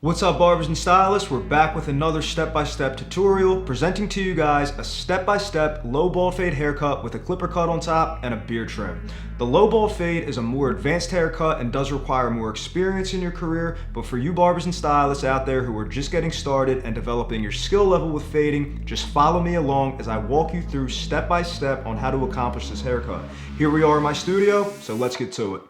What's up, barbers and stylists? We're back with another step-by-step tutorial, presenting to you guys a step-by-step low bald fade haircut with a clipper cut on top and a beard trim. The low bald fade is a more advanced haircut and does require more experience in your career, but for you barbers and stylists out there who are just getting started and developing your skill level with fading, just follow me along as I walk you through step-by-step on how to accomplish this haircut. Here we are in my studio, so let's get to it.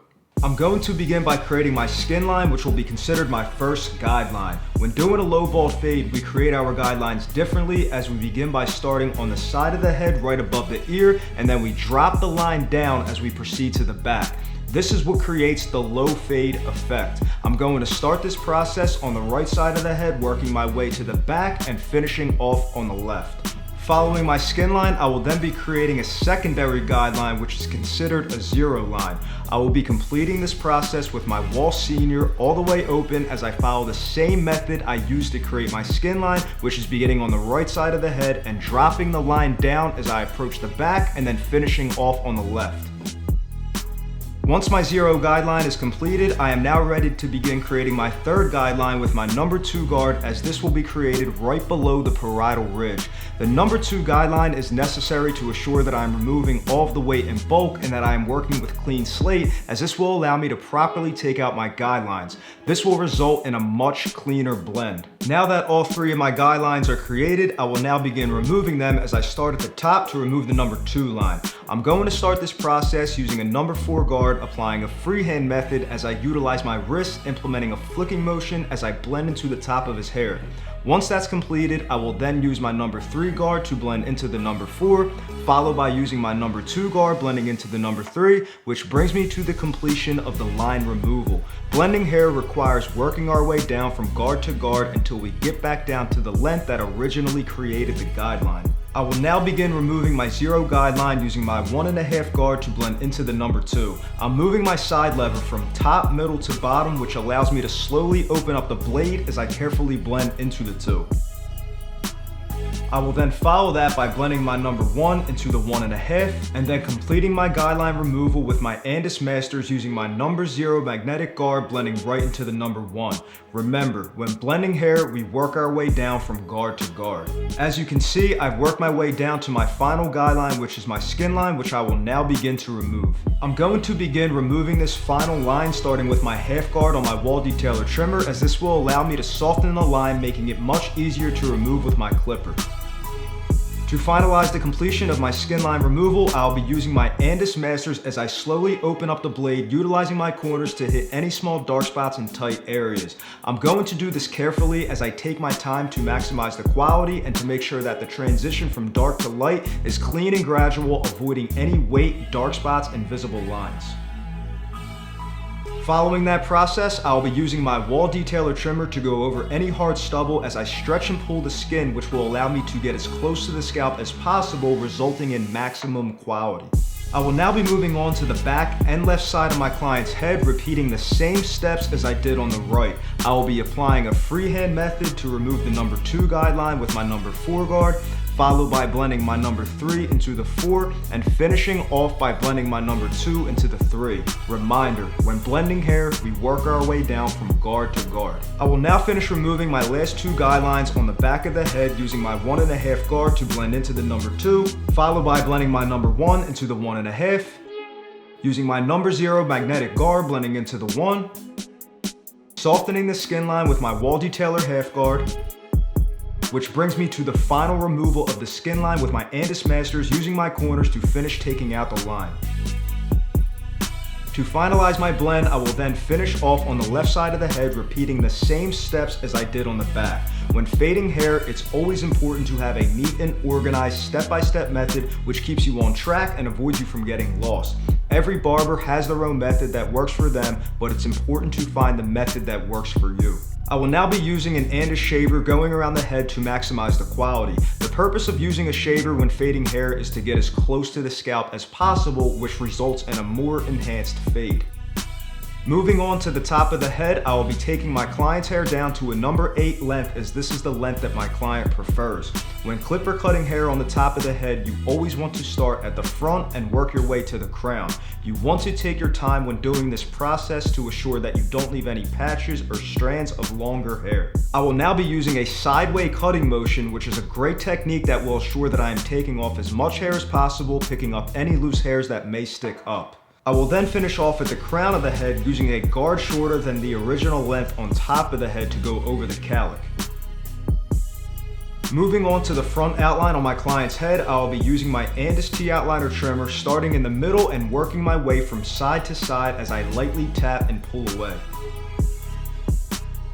I'm going to begin by creating my skin line, which will be considered my first guideline. When doing a low bald fade, we create our guidelines differently, as we begin by starting on the side of the head right above the ear, and then we drop the line down as we proceed to the back. This is what creates the low fade effect. I'm going to start this process on the right side of the head, working my way to the back and finishing off on the left. Following my skin line, I will then be creating a secondary guideline, which is considered a zero line. I will be completing this process with my wall senior all the way open as I follow the same method I used to create my skin line, which is beginning on the right side of the head and dropping the line down as I approach the back and then finishing off on the left. Once my zero guideline is completed, I am now ready to begin creating my third guideline with my number 2 guard, as this will be created right below the parietal ridge. The number 2 guideline is necessary to assure that I am removing all of the weight in bulk and that I am working with clean slate, as this will allow me to properly take out my guidelines. This will result in a much cleaner blend. Now that all 3 of my guidelines are created, I will now begin removing them as I start at the top to remove the number 2 line. I'm going to start this process using a number 4 guard, applying a freehand method as I utilize my wrist, implementing a flicking motion as I blend into the top of his hair. Once that's completed, I will then use my number 3 guard to blend into the number 4, followed by using my number 2 guard blending into the number 3, which brings me to the completion of the line removal. Blending hair requires working our way down from guard to guard until we get back down to the length that originally created the guideline. I will now begin removing my zero guideline using my 1.5 guard to blend into the number 2. I'm moving my side lever from top, middle to bottom, which allows me to slowly open up the blade as I carefully blend into the 2. I will then follow that by blending my number 1 into the 1.5, and then completing my guideline removal with my Andis Masters using my number 0 magnetic guard blending right into the number 1. Remember, when blending hair, we work our way down from guard to guard. As you can see, I've worked my way down to my final guideline, which is my skin line, which I will now begin to remove. I'm going to begin removing this final line, starting with my half guard on my wall detailer trimmer, as this will allow me to soften the line, making it much easier to remove with my clipper. To finalize the completion of my skin line removal, I'll be using my Andis Masters as I slowly open up the blade, utilizing my corners to hit any small dark spots in tight areas. I'm going to do this carefully as I take my time to maximize the quality and to make sure that the transition from dark to light is clean and gradual, avoiding any weight, dark spots, and visible lines. Following that process, I'll be using my wall detailer trimmer to go over any hard stubble as I stretch and pull the skin, which will allow me to get as close to the scalp as possible, resulting in maximum quality. I will now be moving on to the back and left side of my client's head, repeating the same steps as I did on the right. I will be applying a freehand method to remove the number 2 guideline with my number 4 guard, followed by blending my number 3 into the 4, and finishing off by blending my number 2 into the 3. Reminder, when blending hair, we work our way down from guard to guard. I will now finish removing my last 2 guidelines on the back of the head using my 1.5 guard to blend into the number 2, followed by blending my number 1 into the 1.5, using my number 0 magnetic guard blending into the 1, softening the skin line with my wall detailer half guard, which brings me to the final removal of the skin line with my Andis Masters using my corners to finish taking out the line. To finalize my blend, I will then finish off on the left side of the head, repeating the same steps as I did on the back. When fading hair, it's always important to have a neat and organized step-by-step method which keeps you on track and avoids you from getting lost. Every barber has their own method that works for them, but it's important to find the method that works for you. I will now be using an Andis shaver going around the head to maximize the quality. The purpose of using a shaver when fading hair is to get as close to the scalp as possible, which results in a more enhanced fade. Moving on to the top of the head, I will be taking my client's hair down to a number 8 length, as this is the length that my client prefers. When clipper cutting hair on the top of the head, you always want to start at the front and work your way to the crown. You want to take your time when doing this process to assure that you don't leave any patches or strands of longer hair. I will now be using a sideway cutting motion, which is a great technique that will assure that I am taking off as much hair as possible, picking up any loose hairs that may stick up. I will then finish off at the crown of the head using a guard shorter than the original length on top of the head to go over the cowlick. Moving on to the front outline on my client's head, I will be using my Andis T-outliner trimmer, starting in the middle and working my way from side to side as I lightly tap and pull away.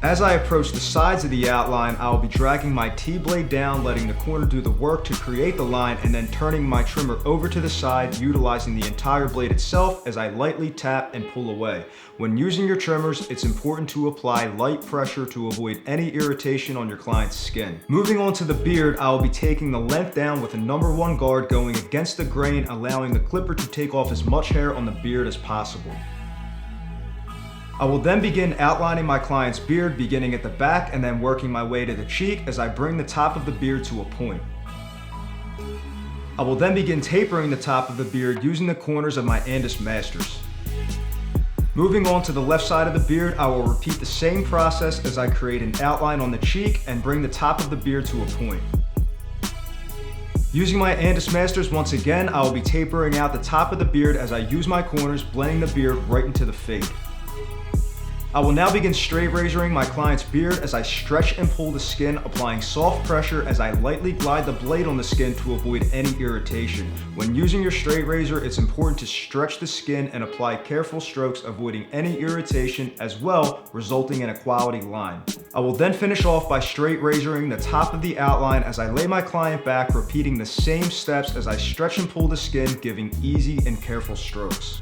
As I approach the sides of the outline, I will be dragging my T-blade down, letting the corner do the work to create the line, and then turning my trimmer over to the side, utilizing the entire blade itself as I lightly tap and pull away. When using your trimmers, it's important to apply light pressure to avoid any irritation on your client's skin. Moving on to the beard, I will be taking the length down with a number 1 guard going against the grain, allowing the clipper to take off as much hair on the beard as possible. I will then begin outlining my client's beard, beginning at the back and then working my way to the cheek as I bring the top of the beard to a point. I will then begin tapering the top of the beard using the corners of my Andis Masters. Moving on to the left side of the beard, I will repeat the same process as I create an outline on the cheek and bring the top of the beard to a point. Using my Andis Masters once again, I will be tapering out the top of the beard as I use my corners, blending the beard right into the fade. I will now begin straight razoring my client's beard as I stretch and pull the skin, applying soft pressure as I lightly glide the blade on the skin to avoid any irritation. When using your straight razor, it's important to stretch the skin and apply careful strokes, avoiding any irritation as well, resulting in a quality line. I will then finish off by straight razoring the top of the outline as I lay my client back, repeating the same steps as I stretch and pull the skin, giving easy and careful strokes.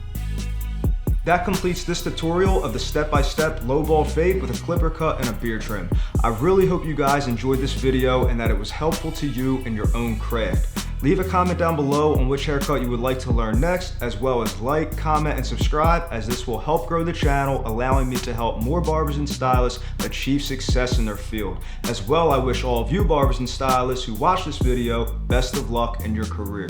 That completes this tutorial of the step-by-step low ball fade with a clipper cut and a beard trim. I really hope you guys enjoyed this video and that it was helpful to you in your own craft. Leave a comment down below on which haircut you would like to learn next, as well as like, comment, and subscribe, as this will help grow the channel, allowing me to help more barbers and stylists achieve success in their field. As well, I wish all of you barbers and stylists who watch this video best of luck in your career.